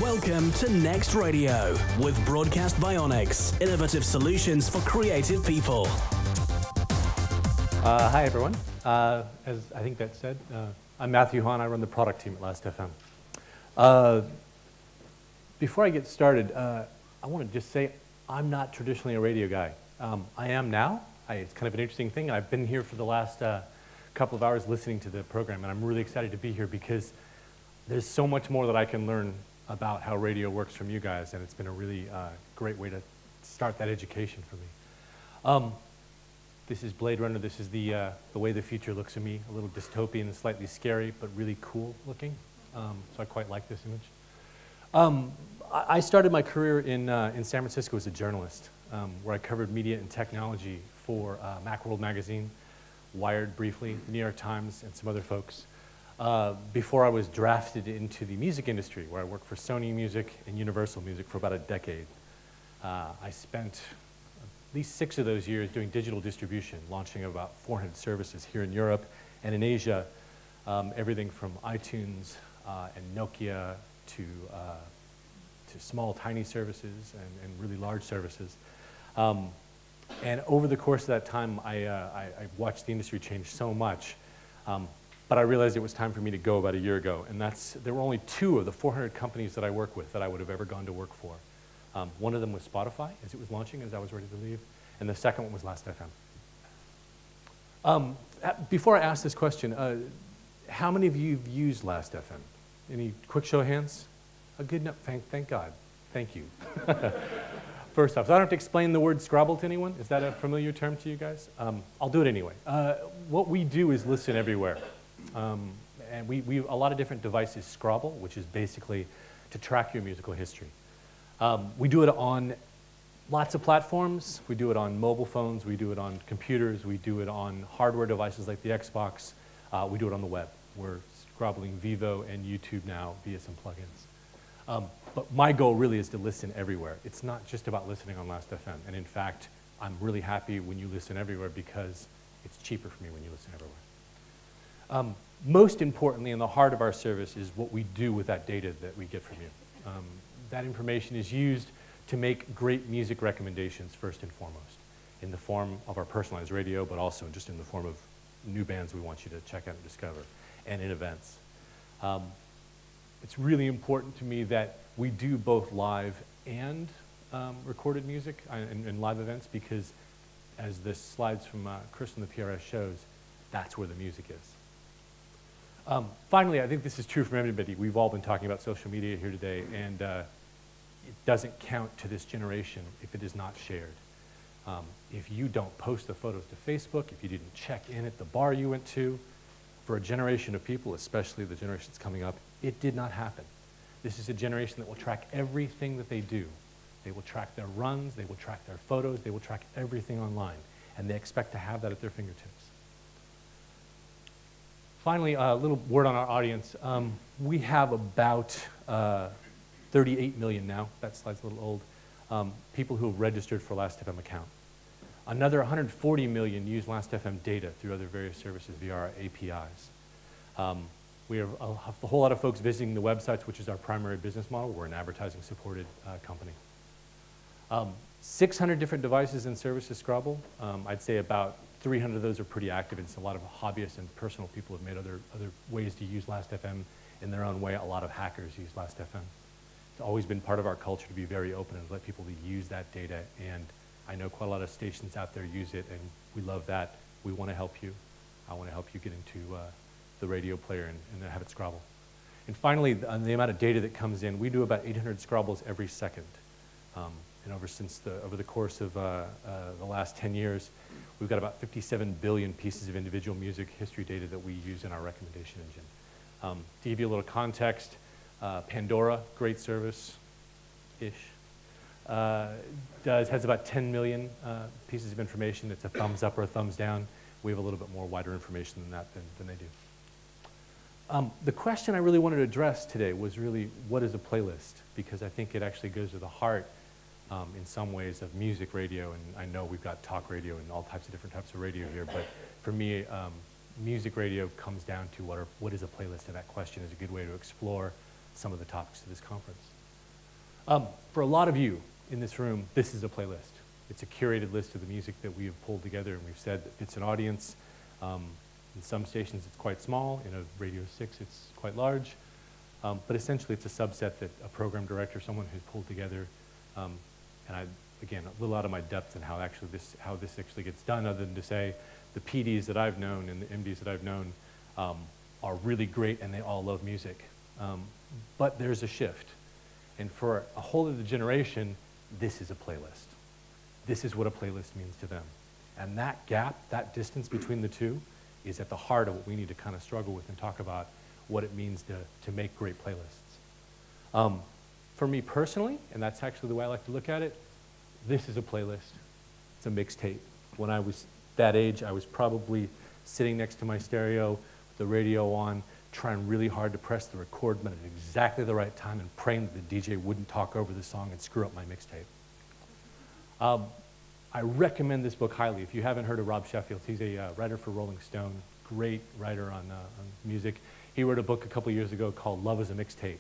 Welcome to Next Radio with Broadcast Bionics, innovative solutions for creative people. Hi, everyone. As I think that said, I'm Matthew Hawn. I run the product team at Lastfm. Before I get started, I want to just say I'm not traditionally a radio guy. I am now. It's kind of an interesting thing. I've been here for the last couple of hours listening to the program, and I'm really excited to be here because there's so much more that I can learn about how radio works from you guys, and it's been a really great way to start that education for me. This is Blade Runner. This is the way the future looks to me, a little dystopian and slightly scary, but really cool looking. So I quite like this image. I started my career in San Francisco as a journalist, where I covered media and technology for Macworld magazine, Wired briefly, New York Times, and some other folks. Before I was drafted into the music industry, where I worked for Sony Music and Universal Music for about a decade. I spent at least 6 of those years doing digital distribution, launching about 400 services here in Europe and in Asia, everything from iTunes and Nokia to small, tiny services and really large services. And over the course of that time, I watched the industry change so much. But I realized it was time for me to go about a year ago, and there were only 2 of the 400 companies that I work with that I would have ever gone to work for. One of them was Spotify, as it was launching, as I was ready to leave, and the second one was Lastfm. Before I ask this question, how many of you have used Lastfm? Any quick show of hands? A good enough, thank God, thank you. First off, so I don't have to explain the word Scrabble to anyone. Is that a familiar term to you guys? I'll do it anyway. What we do is listen everywhere. And we a lot of different devices Scrabble, which is basically to track your musical history. We do it on lots of platforms. We do it on mobile phones. We do it on computers. We do it on hardware devices like the Xbox. We do it on the web. We're Scrabbling Vivo and YouTube now via some plugins. But my goal really is to listen everywhere. It's not just about listening on Lastfm. And in fact, I'm really happy when you listen everywhere because it's cheaper for me when you listen everywhere. Most importantly, in the heart of our service is what we do with that data that we get from you. That information is used to make great music recommendations first and foremost, in the form of our personalized radio, but also just in the form of new bands we want you to check out and discover, and in events. It's really important to me that we do both live and recorded music and live events because, as the slides from Chris from the PRS shows, that's where the music is. Finally, I think this is true for everybody. We've all been talking about social media here today, and it doesn't count to this generation if it is not shared. If you don't post the photos to Facebook, if you didn't check in at the bar you went to, for a generation of people, especially the generations coming up, it did not happen. This is a generation that will track everything that they do. They will track their runs, they will track their photos, they will track everything online, and they expect to have that at their fingertips. Finally, a little word on our audience. We have about 38 million now, that slide's a little old, people who have registered for Lastfm account. Another 140 million use Lastfm data through other various services via our APIs. We have a whole lot of folks visiting the websites, which is our primary business model. We're an advertising-supported company. 600 different devices and services Scrabble. I'd say about 300 of those are pretty active. It's a lot of hobbyists and personal people have made other ways to use Lastfm in their own way. A lot of hackers use Lastfm. It's always been part of our culture to be very open and let people to use that data. And I know quite a lot of stations out there use it, and we love that. We want to help you. I want to help you get into the radio player and have it Scrabble. And finally, the amount of data that comes in, we do about 800 Scrabbles every second. And over the course of the last 10 years, we've got about 57 billion pieces of individual music history data that we use in our recommendation engine. To give you a little context, Pandora, great service-ish, has about 10 million pieces of information. It's a thumbs up or a thumbs down. We have a little bit more wider information than that than they do. The question I really wanted to address today was really, what is a playlist? Because I think it actually goes to the heart, in some ways, of music radio. And I know we've got talk radio and all types of different types of radio here, but for me, music radio comes down to what is a playlist, and that question is a good way to explore some of the topics of this conference. For a lot of you in this room, this is a playlist. It's a curated list of the music that we have pulled together, and we've said that it's an audience. In some stations it's quite small, in a Radio 6 it's quite large, but essentially it's a subset that a program director, someone who's pulled together, and again, a little out of my depth in how this actually gets done, other than to say the PDs that I've known and the MDs that I've known are really great and they all love music. But there's a shift. And for a whole other generation, this is a playlist. This is what a playlist means to them. And that gap, that distance between the two, is at the heart of what we need to kind of struggle with and talk about what it means to make great playlists. For me personally, and that's actually the way I like to look at it, this is a playlist. It's a mixtape. When I was that age, I was probably sitting next to my stereo with the radio on, trying really hard to press the record button at exactly the right time and praying that the DJ wouldn't talk over the song and screw up my mixtape. I recommend this book highly. If you haven't heard of Rob Sheffield, he's a writer for Rolling Stone, great writer on music. He wrote a book a couple years ago called Love is a Mixtape.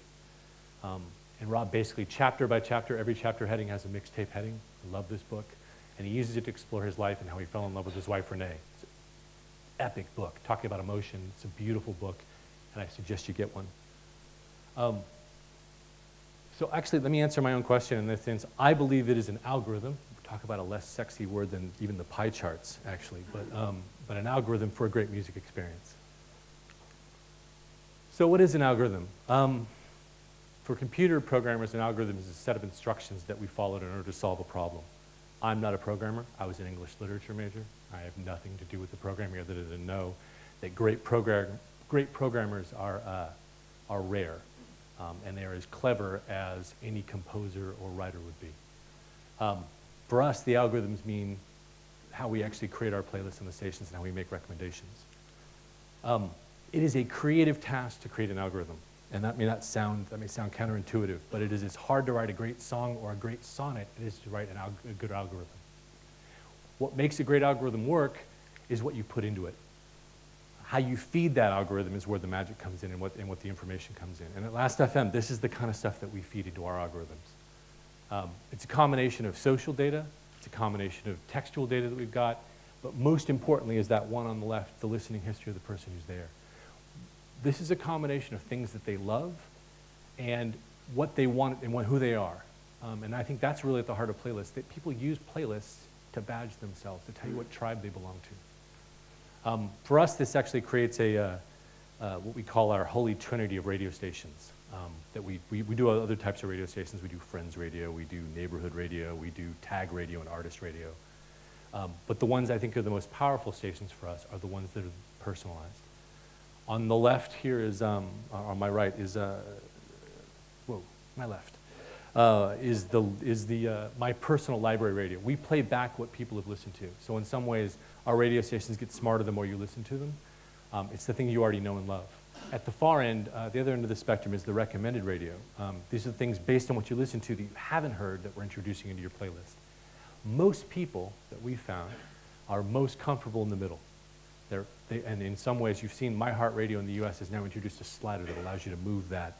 And Rob basically, chapter by chapter, every chapter heading has a mixtape heading. I love this book. And he uses it to explore his life and how he fell in love with his wife, Renee. It's an epic book, talking about emotion. It's a beautiful book, and I suggest you get one. So actually, let me answer my own question in this sense. I believe it is an algorithm. We'll talk about a less sexy word than even the pie charts, actually, but an algorithm for a great music experience. So what is an algorithm? For computer programmers, an algorithm is a set of instructions that we followed in order to solve a problem. I'm not a programmer. I was an English literature major. I have nothing to do with the programming other than to know that great programmers are rare, and they are as clever as any composer or writer would be. For us, the algorithms mean how we actually create our playlists on the stations and how we make recommendations. It is a creative task to create an algorithm. And that may sound counterintuitive, but it is as hard to write a great song or a great sonnet as it is to write a good algorithm. What makes a great algorithm work is what you put into it. How you feed that algorithm is where the magic comes in and what the information comes in. And at Lastfm, this is the kind of stuff that we feed into our algorithms. It's a combination of social data, it's a combination of textual data that we've got, but most importantly is that one on the left, the listening history of the person who's there. This is a combination of things that they love and what they want and who they are. And I think that's really at the heart of playlists, that people use playlists to badge themselves, to tell you what tribe they belong to. For us, this actually creates what we call our holy trinity of radio stations. That we do other types of radio stations. We do Friends Radio, we do Neighborhood Radio, we do Tag Radio and Artist Radio. But the ones I think are the most powerful stations for us are the ones that are personalized. On the left here is, on my right is, my left, is my personal library radio. We play back what people have listened to. So in some ways, our radio stations get smarter the more you listen to them. It's the thing you already know and love. At the far end, the other end of the spectrum is the recommended radio. These are the things based on what you listen to that you haven't heard that we're introducing into your playlist. Most people that we found are most comfortable in the middle. And in some ways, you've seen iHeartRadio in the US has now introduced a slider that allows you to move that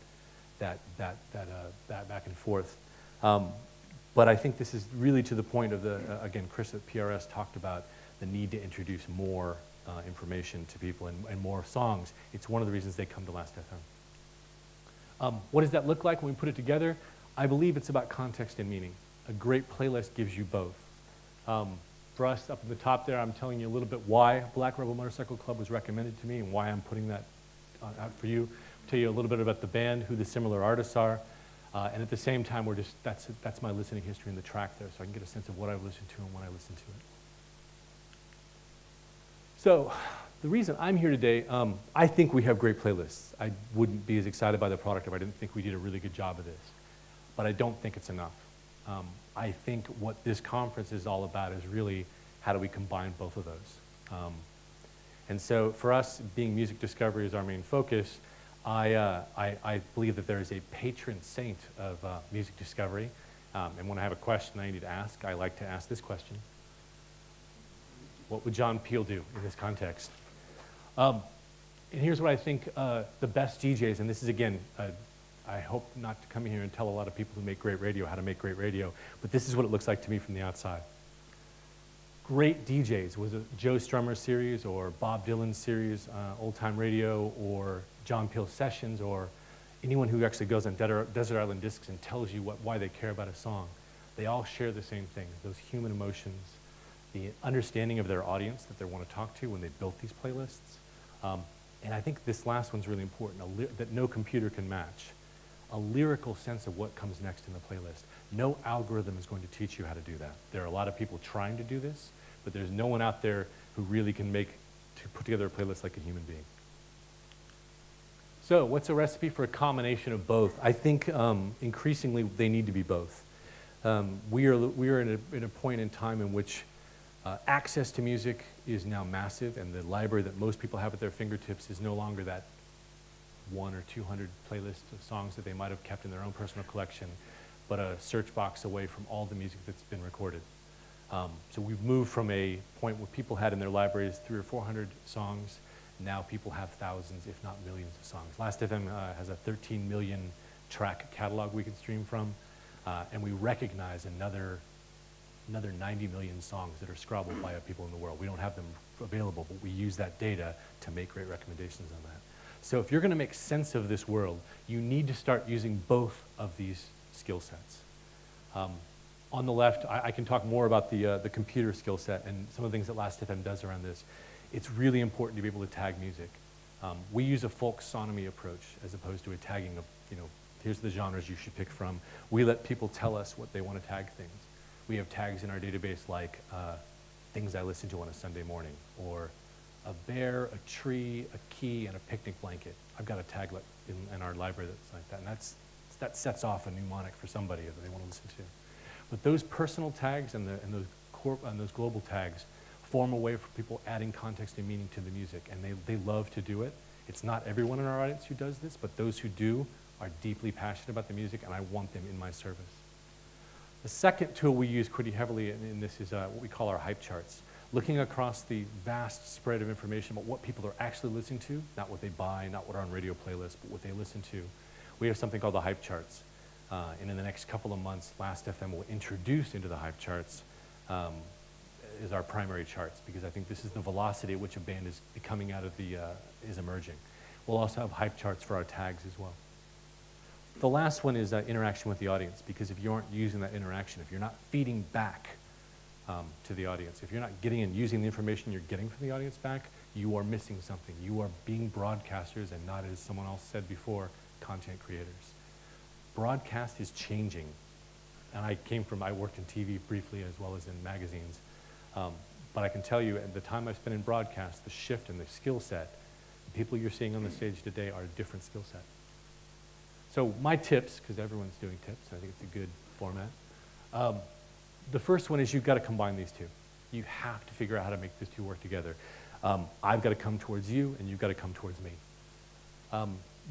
back and forth. But I think this is really to the point of again, Chris at PRS talked about the need to introduce more information to people and more songs. It's one of the reasons they come to Lastfm. What does that look like when we put it together? I believe it's about context and meaning. A great playlist gives you both. For us, up at the top there, I'm telling you a little bit why Black Rebel Motorcycle Club was recommended to me and why I'm putting that out for you. I'll tell you a little bit about the band, who the similar artists are, and at the same time, that's my listening history in the track there, so I can get a sense of what I've listened to and when I listen to it. So, the reason I'm here today, I think we have great playlists. I wouldn't be as excited by the product if I didn't think we did a really good job of this, but I don't think it's enough. I think what this conference is all about is really how do we combine both of those. And so for us, being music discovery is our main focus, I believe that there is a patron saint of music discovery. And when I have a question I need to ask, I like to ask this question. What would John Peel do in this context? And here's what I think the best DJs, and this is again, I hope not to come here and tell a lot of people who make great radio how to make great radio, but this is what it looks like to me from the outside. Great DJs, was it Joe Strummer series or Bob Dylan series, Old Time Radio, or John Peel Sessions, or anyone who actually goes on Desert Island Discs and tells you why they care about a song. They all share the same thing, those human emotions, the understanding of their audience that they want to talk to when they built these playlists. And I think this last one's really important, that no computer can match. A lyrical sense of what comes next in the playlist. No algorithm is going to teach you how to do that. There are a lot of people trying to do this, but there's no one out there who really can put together a playlist like a human being. So what's a recipe for a combination of both? I think increasingly they need to be both. We are in a point in time in which access to music is now massive, and the library that most people have at their fingertips is no longer that 100 or 200 playlists of songs that they might have kept in their own personal collection, but a search box away from all the music that's been recorded. So we've moved from a point where people had in their libraries 300 or 400 songs. Now people have thousands, if not millions of songs. Lastfm has a 13 million track catalog we can stream from, and we recognize another 90 million songs that are scrabbled by people in the world. We don't have them available, but we use that data to make great recommendations on that. So if you're going to make sense of this world, you need to start using both of these skill sets. On the left, I can talk more about the computer skill set and some of the things that Lastfm does around this. It's really important to be able to tag music. We use a folksonomy approach as opposed to a tagging of, here's the genres you should pick from. We let people tell us what they want to tag things. We have tags in our database like things I listen to on a Sunday morning, or a bear, a tree, a key, and a picnic blanket. I've got a tag in our library that's like that, and that sets off a mnemonic for somebody that they want to listen to. But those personal tags and those global tags form a way for people adding context and meaning to the music, and they love to do it. It's not everyone in our audience who does this, but those who do are deeply passionate about the music, and I want them in my service. The second tool we use pretty heavily in this is what we call our hype charts. Looking across the vast spread of information about what people are actually listening to, not what they buy, not what are on radio playlists, but what they listen to. We have something called the hype charts. And in the next couple of months, Lastfm will introduce into the hype charts is our primary charts, because I think this is the velocity at which a band is coming out of is emerging. We'll also have hype charts for our tags as well. The last one is interaction with the audience, because if you aren't using that interaction, if you're not feeding back to the audience, if you're not getting and using the information you're getting from the audience back, you are missing something. You are being broadcasters and not, as someone else said before, content creators. Broadcast is changing. And I worked in TV briefly as well as in magazines. But I can tell you, at the time I spent in broadcast, the shift in the skill set, the people you're seeing on the stage today are a different skill set. So my tips, because everyone's doing tips, I think it's a good format. The first one is you've got to combine these two. You have to figure out how to make these two work together. I've got to come towards you, and you've got to come towards me.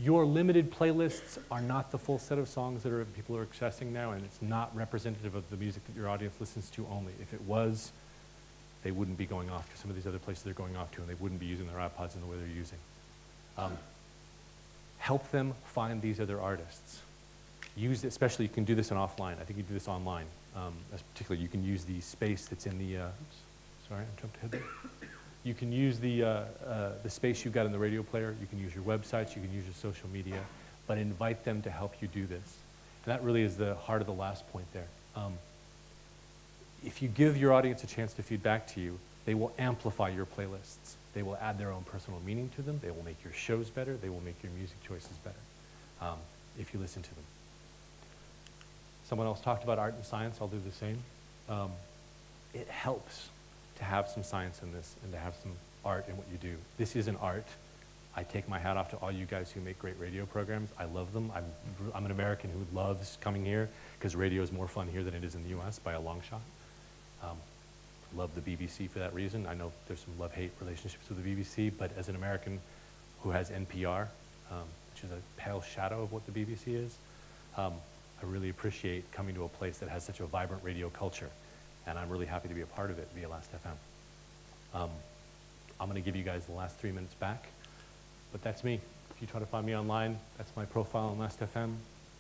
Your limited playlists are not the full set of songs that people are accessing now, and it's not representative of the music that your audience listens to only. If it was, they wouldn't be going off to some of these other places they're going off to, and they wouldn't be using their iPods in the way they're using. Help them find these other artists. Use, especially you can do this on offline. I think you do this online. Particularly, you can use the space that's in the, sorry, I jumped ahead there. You can use the space you've got in the radio player. You can use your websites. You can use your social media. But invite them to help you do this. And that really is the heart of the last point there. If you give your audience a chance to feed back to you, they will amplify your playlists. They will add their own personal meaning to them. They will make your shows better. They will make your music choices better if you listen to them. Someone else talked about art and science. I'll do the same. It helps to have some science in this and to have some art in what you do. This is an art. I take my hat off to all you guys who make great radio programs. I love them. I'm an American who loves coming here because radio is more fun here than it is in the US by a long shot. Love the BBC for that reason. I know there's some love-hate relationships with the BBC, but as an American who has NPR, which is a pale shadow of what the BBC is, I really appreciate coming to a place that has such a vibrant radio culture, and I'm really happy to be a part of it via Lastfm. I'm going to give you guys the last 3 minutes back. But that's me. If you try to find me online, that's my profile on Lastfm,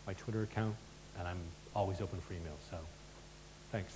my Twitter account, and I'm always open for emails. So thanks.